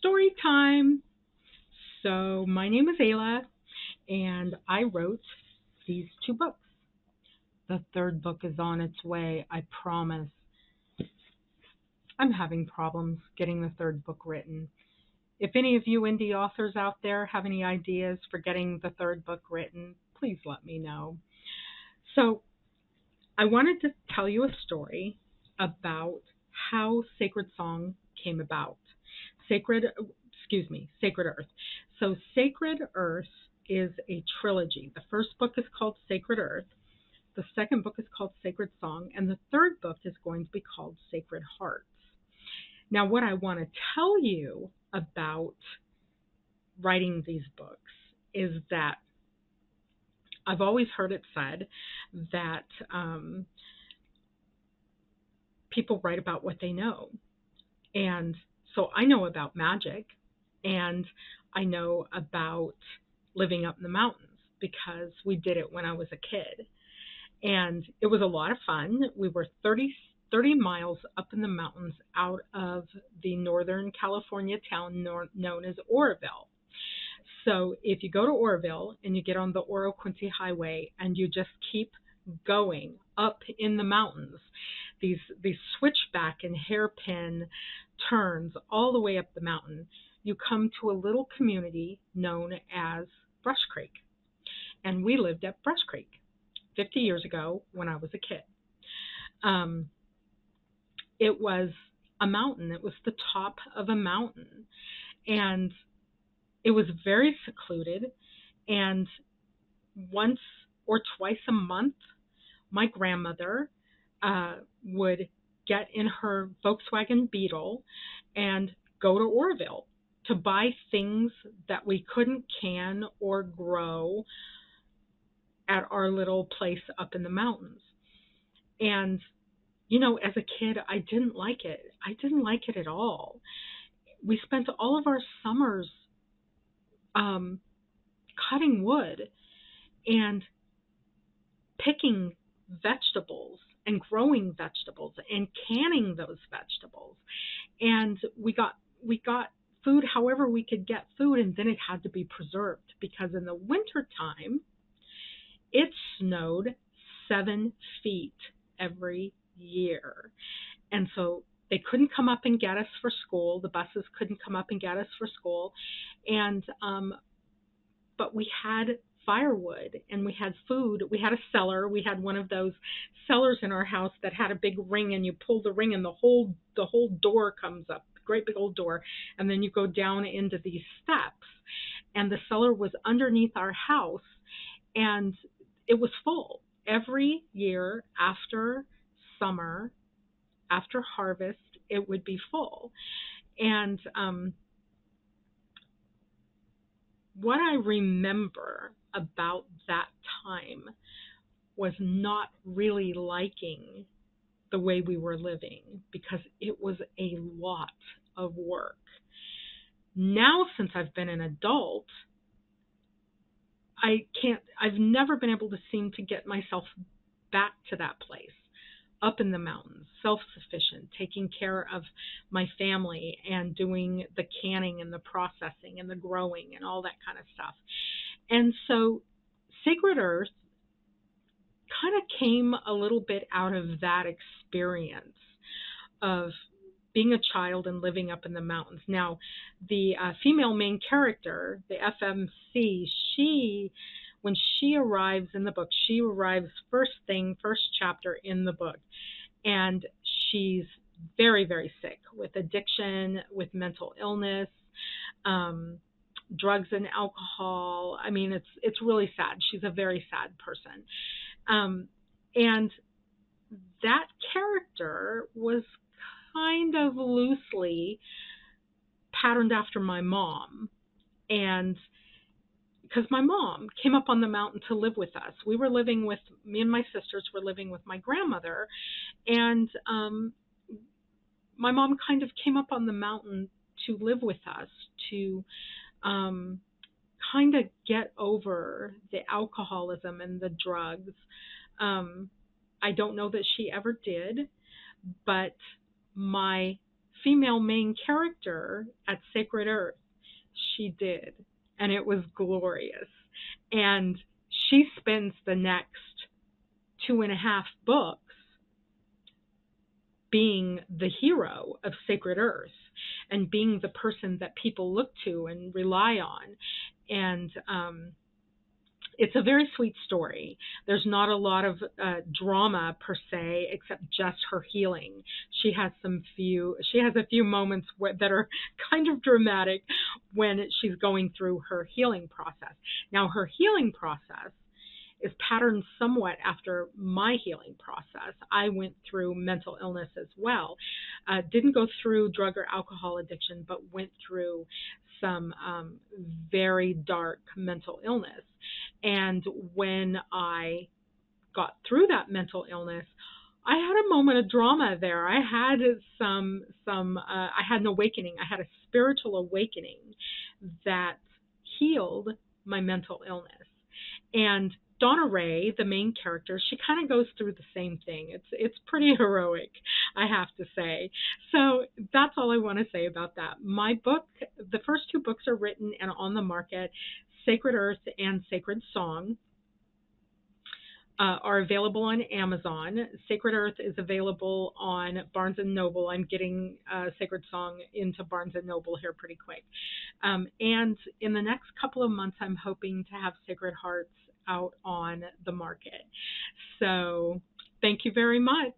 Story time. So, my name is Ayla, and I wrote these two books. The third book is on its way, I promise. I'm having problems getting the third book written. If any of you indie authors out there have any ideas for getting the third book written, please let me know. So, I wanted to tell you a story about how Sacred Song came about. Sacred, Sacred Earth. So Sacred Earth is a trilogy. The first book is called Sacred Earth. The second book is called Sacred Song, and the third book is going to be called Sacred Hearts. Now, what I want to tell you about writing these books is that I've always heard it said that people write about what they know. And so I know about magic, and I know about living up in the mountains because we did it when I was a kid. And it was a lot of fun. We were 30 miles up in the mountains out of the Northern California town known as Oroville. So if you go to Oroville and you get on the Oro-Quincy Highway and you just keep going up in the mountains, these switchback and hairpin turns all the way up the mountain, you come to a little community known as Brush Creek. And we lived at Brush Creek 50 years ago when I was a kid. It was a mountain. It was the top of a mountain. And it was very secluded. And once or twice a month, my grandmother would get in her Volkswagen Beetle and go to Oroville to buy things that we couldn't can or grow at our little place up in the mountains. And, as a kid, I didn't like it. I didn't like it at all. We spent all of our summers cutting wood and picking vegetables and growing vegetables and canning those vegetables. And we got food however we could get food, and then it had to be preserved because in the winter time it snowed 7 feet every year. And so they couldn't come up and get us for school. The buses couldn't come up and get us for school. And but we had firewood and we had food. We had a cellar. We had one of those cellars in our house that had a big ring, and you pull the ring and the whole door comes up, great big old door, and then you go down into these steps. And the cellar was underneath our house, and it was full. Every year after summer, after harvest, it would be full. And what I remember about that time was not really liking the way we were living because it was a lot of work. Now, since I've been an adult, I've never been able to seem to get myself back to that place, up in the mountains, self-sufficient, taking care of my family and doing the canning and the processing and the growing and all that kind of stuff. And so Sacred Earth kind of came a little bit out of that experience of being a child and living up in the mountains. Now, the female main character, the FMC, when she arrives in the book, she arrives first chapter in the book, and she's very, very sick with addiction, with mental illness, drugs and alcohol. I mean, it's really sad. She's a very sad person. And that character was kind of loosely patterned after my mom. And because my mom came up on the mountain to live with us. Me and my sisters were living with my grandmother. And my mom kind of came up on the mountain to live with us, to kind of get over the alcoholism and the drugs. I don't know that she ever did, but my female main character at Sacred Earth, she did. And it was glorious. And she spends the next 2.5 books being the hero of Sacred Earth and being the person that people look to and rely on. And it's a very sweet story. There's not a lot of drama per se, except just her healing. She has a few moments that are kind of dramatic when she's going through her healing process. Now, her healing process is patterned somewhat after my healing process. I went through mental illness as well. Didn't go through drug or alcohol addiction, but went through some very dark mental illness. And when I got through that mental illness, I had a moment of drama there. I had I had an awakening. I had a spiritual awakening that healed my mental illness. And Donna Ray, the main character, she kind of goes through the same thing. It's pretty heroic, I have to say. So that's all I want to say about that. My book, the first 2 books are written and on the market. Sacred Earth and Sacred Song are available on Amazon. Sacred Earth is available on Barnes & Noble. I'm getting Sacred Song into Barnes & Noble here pretty quick. And in the next couple of months, I'm hoping to have Sacred Hearts out on the market. So thank you very much.